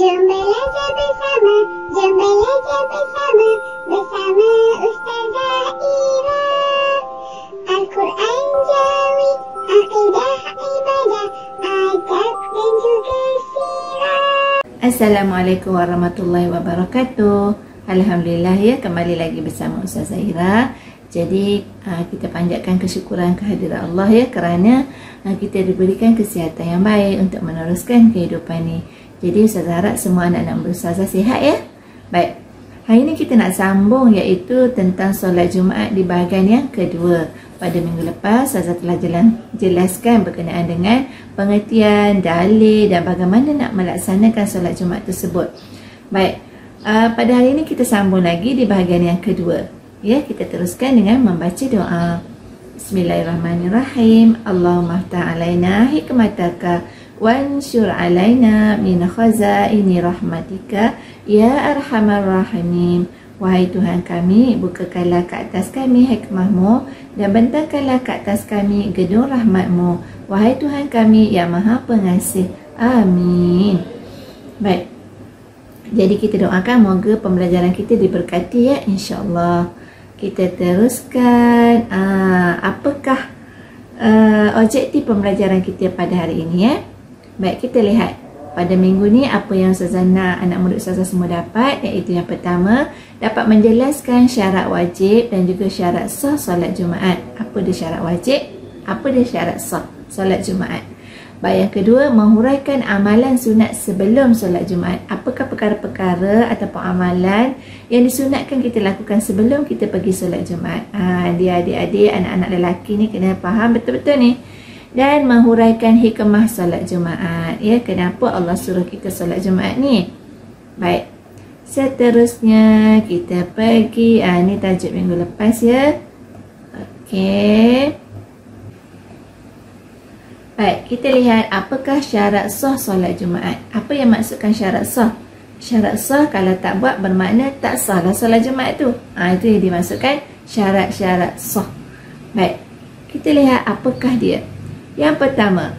Jom belajar bersama, jom belajar bersama, bersama Ustazah Ira. Al-Quran Jawi, Aqidah Ibadah, Adab dan juga Sirah. Assalamualaikum warahmatullahi wabarakatuh. Alhamdulillah ya, kembali lagi bersama Ustazah Ira. Jadi kita panjatkan kesyukuran kehadirat Allah ya, kerana kita diberikan kesihatan yang baik untuk meneruskan kehidupan ni. Jadi Ustazah harap semua anak-anak berustazah sihat ya. Baik, hari ini kita nak sambung iaitu tentang solat Jumaat di bahagian yang kedua. Pada minggu lepas Ustazah telah jelaskan berkenaan dengan pengertian, dalil dan bagaimana nak melaksanakan solat Jumaat tersebut. Baik, pada hari ini kita sambung lagi di bahagian yang kedua. Ya, kita teruskan dengan membaca doa. Bismillahirrahmanirrahim. Allahumma ftah alaina hikmataka wansyur alaina min khazaini rahmatika ya arhamar rahimin. Wahai Tuhan kami, bukakanlah ke atas kami hikmahmu dan bentangkanlah ke atas kami gedung rahmatmu. Wahai Tuhan kami yang maha pengasih. Amin. Baik, jadi kita doakan moga pembelajaran kita diberkati ya, insya-Allah. Kita teruskan apakah objektif pembelajaran kita pada hari ini ya. Baik, kita lihat pada minggu ni apa yang Ustazah nak anak murid Ustazah semua dapat, iaitu yang pertama, dapat menjelaskan syarat wajib dan juga syarat sah solat Jumaat. Apa dia syarat wajib? Apa dia syarat sah solat Jumaat? Baik, yang kedua, menghuraikan amalan sunat sebelum solat Jumaat. Apakah perkara-perkara ataupun amalan yang disunatkan kita lakukan sebelum kita pergi solat Jumaat? Dia adik-adik, anak-anak lelaki ni kena faham betul-betul ni. Dan menghuraikan hikmah solat Jumaat. Ya, kenapa Allah suruh kita solat Jumaat ni? Baik, seterusnya kita pergi, ni tajuk minggu lepas ya. Okey. Baik, kita lihat apakah syarat sah solat Jumaat. Apa yang maksudkan syarat sah? Syarat sah kalau tak buat bermakna tak sahlah solat Jumaat tu. Itu yang dimaksudkan syarat-syarat sah. Baik, kita lihat apakah dia. Yang pertama,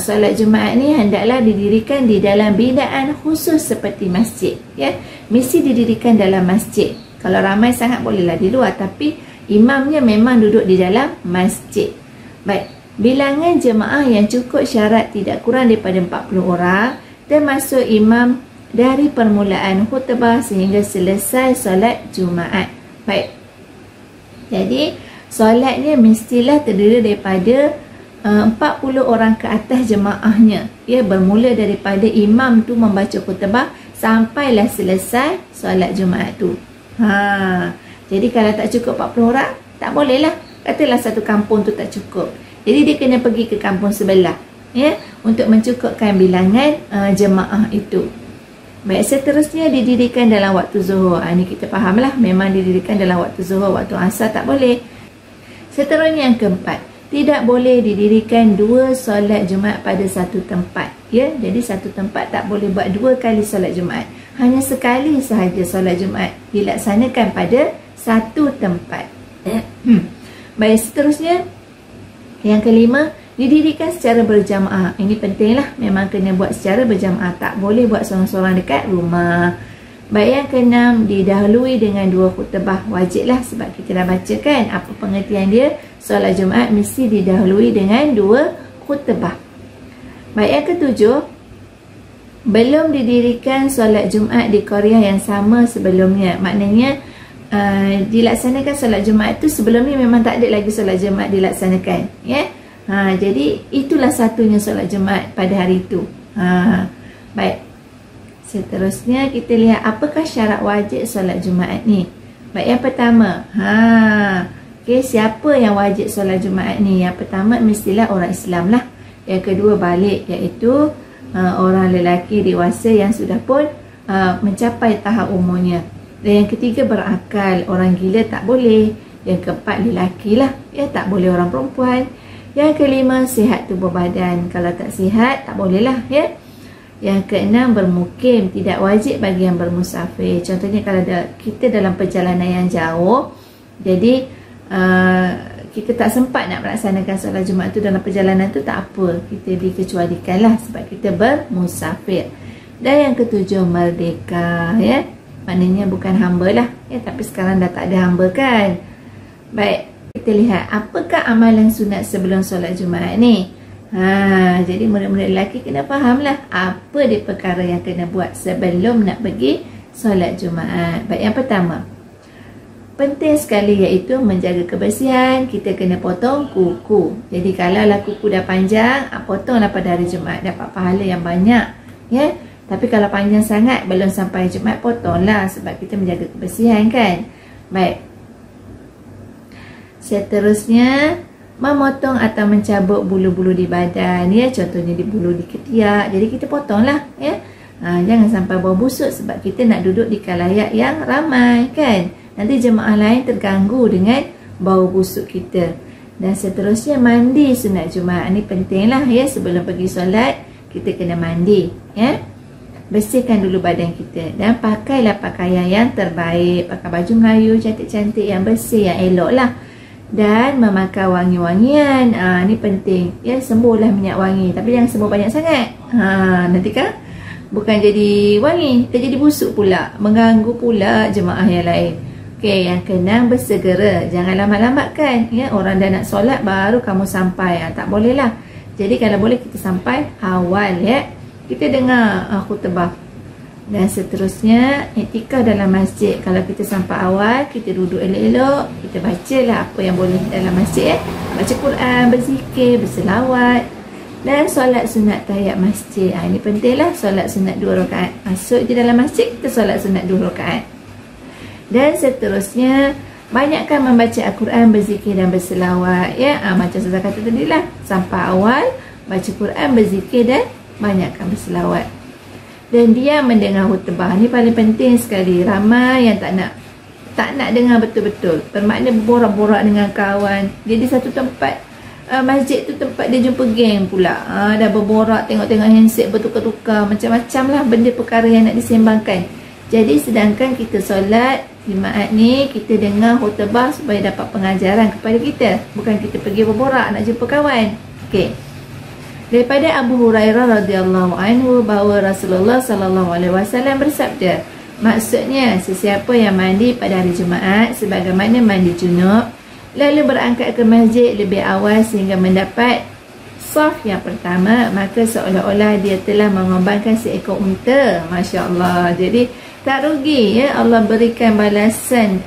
solat Jumaat ni hendaklah didirikan di dalam binaan khusus seperti masjid ya. Mesti didirikan dalam masjid. Kalau ramai sangat bolehlah di luar, tapi imamnya memang duduk di dalam masjid. Baik, bilangan jemaah yang cukup syarat tidak kurang daripada 40 orang, termasuk imam dari permulaan khutbah sehingga selesai solat Jumaat. Baik, jadi solatnya mestilah terdiri daripada 40 orang ke atas jemaahnya ya, bermula daripada imam tu membaca khutbah sampailah selesai solat Jumaat tu. Jadi kalau tak cukup 40 orang, tak bolehlah. Katalah satu kampung tu tak cukup, jadi dia kena pergi ke kampung sebelah ya, untuk mencukupkan bilangan jemaah itu. Baik, seterusnya didirikan dalam waktu zuhur. Ni kita fahamlah, memang didirikan dalam waktu zuhur, waktu asar tak boleh. Seterusnya yang keempat, tidak boleh didirikan dua solat Jumaat pada satu tempat ya. Jadi satu tempat tak boleh buat dua kali solat Jumaat. Hanya sekali sahaja solat Jumaat dilaksanakan pada satu tempat. Baik, seterusnya yang kelima, didirikan secara berjamaah. Ini pentinglah, memang kena buat secara berjamaah, tak boleh buat seorang-seorang dekat rumah. Baik, yang keenam, didahului dengan dua khutbah. Wajiblah, sebab kita dah baca kan apa pengertian dia. Solat Jumaat mesti didahului dengan dua khutbah. Baik, yang ketujuh, belum didirikan solat Jumaat di qaryah yang sama sebelumnya. Maknanya dilaksanakan solat Jumaat tu sebelum ni memang tak ada lagi solat Jumaat dilaksanakan ya. Jadi itulah satunya solat Jumaat pada hari itu. Baik, seterusnya kita lihat apakah syarat wajib solat Jumaat ni. Baik, yang pertama, siapa yang wajib solat Jumaat ni? Yang pertama mestilah orang Islam lah. Yang kedua balik, iaitu orang lelaki dewasa yang sudah pun mencapai tahap umurnya. Dan yang ketiga berakal, orang gila tak boleh. Yang keempat lelaki lah ya, tak boleh orang perempuan. Yang kelima sihat tubuh badan, kalau tak sihat tak boleh lah ya. Yang keenam bermukim, tidak wajib bagi yang bermusafir. Contohnya kalau kita dalam perjalanan yang jauh, jadi kita tak sempat nak melaksanakan solat Jumaat tu dalam perjalanan tu, tak apa, kita dikecualikan lah sebab kita bermusafir. Dan yang ketujuh, merdeka, ya. Maknanya bukan hamba lah, ya, tapi sekarang dah tak ada hamba kan. Baik, kita lihat apakah amalan sunat sebelum solat Jumaat ni. Jadi murid-murid lelaki kena faham lah apa dia perkara yang kena buat sebelum nak pergi solat Jumaat. Baik, yang pertama, penting sekali iaitu menjaga kebersihan. Kita kena potong kuku. Jadi kalau lah kuku dah panjang, potonglah pada hari Jumaat, dapat pahala yang banyak, ya. Tapi kalau panjang sangat, belum sampai Jumaat, potonglah sebab kita menjaga kebersihan kan. Baik. Seterusnya, memotong atau mencabut bulu-bulu di badan, ya. Contohnya di bulu di ketiak. Jadi kita potonglah, ya. Jangan sampai bau busuk sebab kita nak duduk di khalayak yang ramai kan. Nanti jemaah lain terganggu dengan bau busuk kita. Dan seterusnya, mandi sunat Jumaat. Ini pentinglah, ya. Sebelum pergi solat, kita kena mandi, ya. Bersihkan dulu badan kita dan pakailah pakaian yang terbaik. Pakai baju Melayu cantik-cantik yang bersih, yang elok lah. Dan memakai wangi-wangian. Ni penting, ya. Sembuhlah minyak wangi, tapi jangan sembuh banyak sangat. Nanti kan bukan jadi wangi, kita jadi busuk pula, mengganggu pula jemaah yang lain. Okey, yang keenam, bersegera. Jangan lambat-lambat kan, ya. Orang dah nak solat baru kamu sampai, tak boleh lah. Jadi kalau boleh kita sampai awal, ya. Kita dengar khutbah. Dan seterusnya, iktikaf dalam masjid. Kalau kita sampai awal, kita duduk elok-elok, kita bacalah apa yang boleh dalam masjid, ya. Baca Quran, berzikir, berselawat. Dan solat sunat tahiyat masjid. Ini pentinglah, solat sunat 2 rakaat. Masuk je dalam masjid, kita solat sunat 2 rakaat. Dan seterusnya, banyakkan membaca Al-Quran, berzikir dan berselawat, ya. Macam saya kata tadi lah, sampai awal baca Quran, berzikir dan banyakkan berselawat. Dan dia mendengar khutbah. Ni paling penting sekali. Ramai yang tak nak dengar betul-betul. Bermakna berborak-borak dengan kawan. Jadi satu tempat, masjid tu tempat dia jumpa geng pula. Dah berborak, tengok-tengok handset, bertukar-tukar, macam-macam lah benda perkara yang nak disembangkan. Jadi sedangkan kita solat Jumaat ni, kita dengar khutbah supaya dapat pengajaran kepada kita. Bukan kita pergi berborak nak jumpa kawan. Okey. Daripada Abu Hurairah radhiyallahu anhu bahawa Rasulullah sallallahu alaihi wasallam bersabda, maksudnya sesiapa yang mandi pada hari Jumaat sebagaimana mandi junub, lalu berangkat ke masjid lebih awal sehingga mendapat saf yang pertama, maka seolah-olah dia telah mengorbankan seekor unta. Masya-Allah. Jadi tak rugi, ya. Allah berikan balasan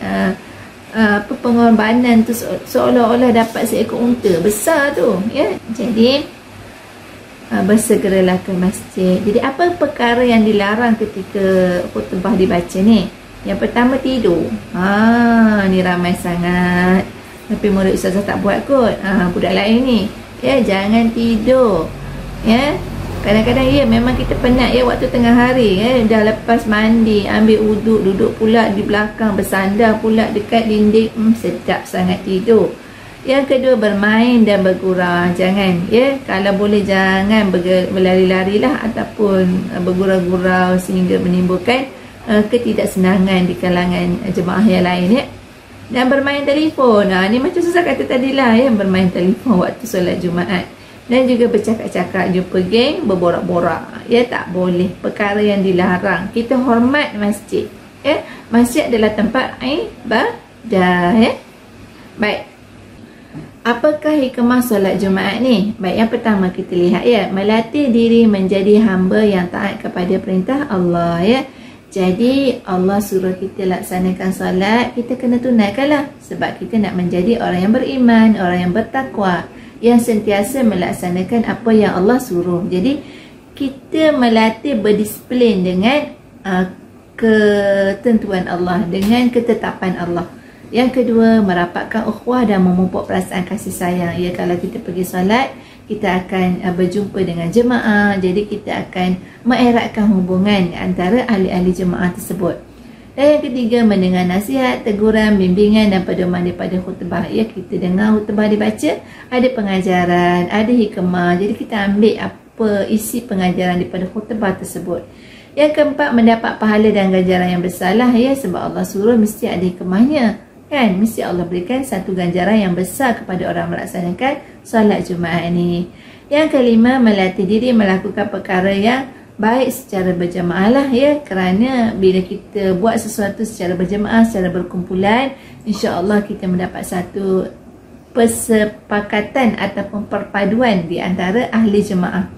pengorbanan tu seolah-olah dapat seekor unta besar tu, ya. Jadi bersegeralah ke masjid. Jadi apa perkara yang dilarang ketika khutbah dibaca ni? Yang pertama, tidur. Ni ramai sangat, tapi murid ustazah tak buat kot. Budak lain ni, ya, jangan tidur, ya. Kadang-kadang, ya, memang kita penat, ya, waktu tengah hari, ya. Dah lepas mandi, ambil wuduk, duduk pula di belakang, bersandar pula dekat dinding. Sedap sangat tidur. Yang kedua, bermain dan bergurau. Jangan, ya. Kalau boleh jangan berlari-larilah ataupun bergurau-gurau sehingga menimbulkan ketidaksenangan di kalangan jemaah yang lain, ya. Dan bermain telefon. Ni macam Ustazah kata tadilah, ya, bermain telefon waktu solat Jumaat. Dan juga bercakap-cakap, jumpa geng, berborak-borak, ya, tak boleh. Perkara yang dilarang. Kita hormat masjid, ya. Masjid adalah tempat ibadah, ya. Baik. Apakah hikmah solat Jumaat ni? Baik, yang pertama kita lihat, ya, melatih diri menjadi hamba yang taat kepada perintah Allah, ya. Jadi Allah suruh kita laksanakan solat, kita kena tunaikanlah sebab kita nak menjadi orang yang beriman, orang yang bertakwa, yang sentiasa melaksanakan apa yang Allah suruh. Jadi kita melatih berdisiplin dengan ketentuan Allah, dengan ketetapan Allah. Yang kedua, merapatkan ukhuwah dan memupuk perasaan kasih sayang. Ya, kalau kita pergi solat, kita akan berjumpa dengan jemaah. Jadi kita akan mengeratkan hubungan antara ahli-ahli jemaah tersebut. Dan yang ketiga, mendengar nasihat, teguran, bimbingan dan pedoman daripada khutbah. Ya, kita dengar khutbah dibaca, ada pengajaran, ada hikmah. Jadi kita ambil apa isi pengajaran daripada khutbah tersebut. Yang keempat, mendapat pahala dan ganjaran yang besar lah, ya, sebab Allah suruh mesti ada hikmahnya. Kan, mesti Allah berikan satu ganjaran yang besar kepada orang melaksanakan solat Jumaat ni. Yang kelima, melatih diri melakukan perkara yang baik secara berjamaah lah ya, kerana bila kita buat sesuatu secara berjamaah, secara berkumpulan, insya-Allah kita mendapat satu persepakatan ataupun perpaduan di antara ahli jemaah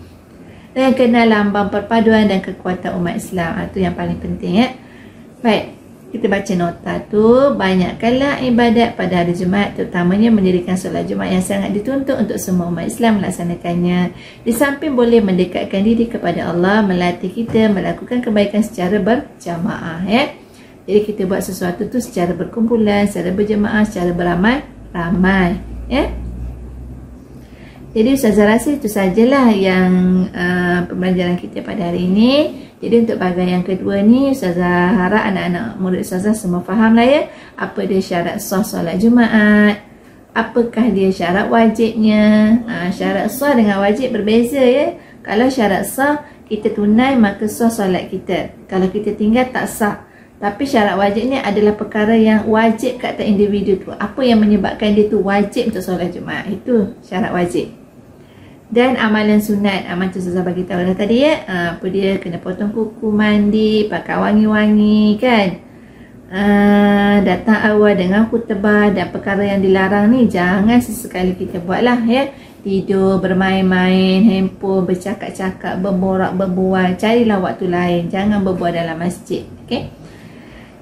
dan kenal lambang perpaduan dan kekuatan umat Islam. Itu yang paling penting ya. Baik, kita baca nota tu. Banyakkanlah ibadat pada hari Jumaat, terutamanya mendirikan solat Jumaat yang sangat dituntut untuk semua umat Islam melaksanakannya. Di samping boleh mendekatkan diri kepada Allah, melatih kita melakukan kebaikan secara berjamaah ya. Jadi kita buat sesuatu tu secara berkumpulan, secara berjamaah, secara beramai-ramai ya. Jadi Ustazah rasa itu sajalah yang pembelajaran kita pada hari ini. Jadi untuk bahagian yang kedua ni, Ustazah harap anak-anak murid Ustazah semua faham lah ya, apa dia syarat sah solat Jumaat, apakah dia syarat wajibnya. Syarat sah dengan wajib berbeza ya. Kalau syarat sah kita tunai, maka sah solat kita. Kalau kita tinggal tak sah. Tapi syarat wajib ni adalah perkara yang wajib kat atas individu tu. Apa yang menyebabkan dia tu wajib untuk solat Jumaat, itu syarat wajib. Dan amalan sunat, tu Ustazah bagi tahu dah tadi ya. Apa dia, kena potong kuku, mandi, pakai wangi-wangi kan, datang awal dengan khutbah, dan perkara yang dilarang ni jangan sesekali kita buat lah ya. Tidur, bermain-main, handphone, bercakap-cakap, berborak, berbual, carilah waktu lain, jangan berbual dalam masjid. Okay?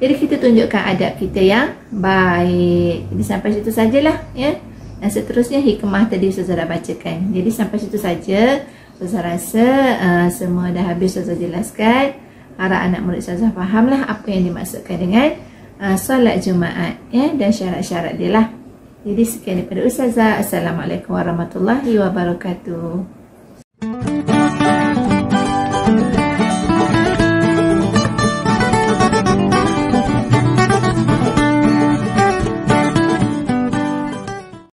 Jadi kita tunjukkan adab kita yang baik. Jadi sampai situ sajalah ya. Dan seterusnya hikmah tadi Ustazah dah bacakan. Jadi sampai situ saja. Ustazah rasa semua dah habis Ustazah jelaskan. Harap anak murid Ustazah fahamlah apa yang dimaksudkan dengan solat Jumaat ya, dan syarat-syarat dia lah. Jadi sekian daripada Ustazah. Assalamualaikum warahmatullahi wabarakatuh.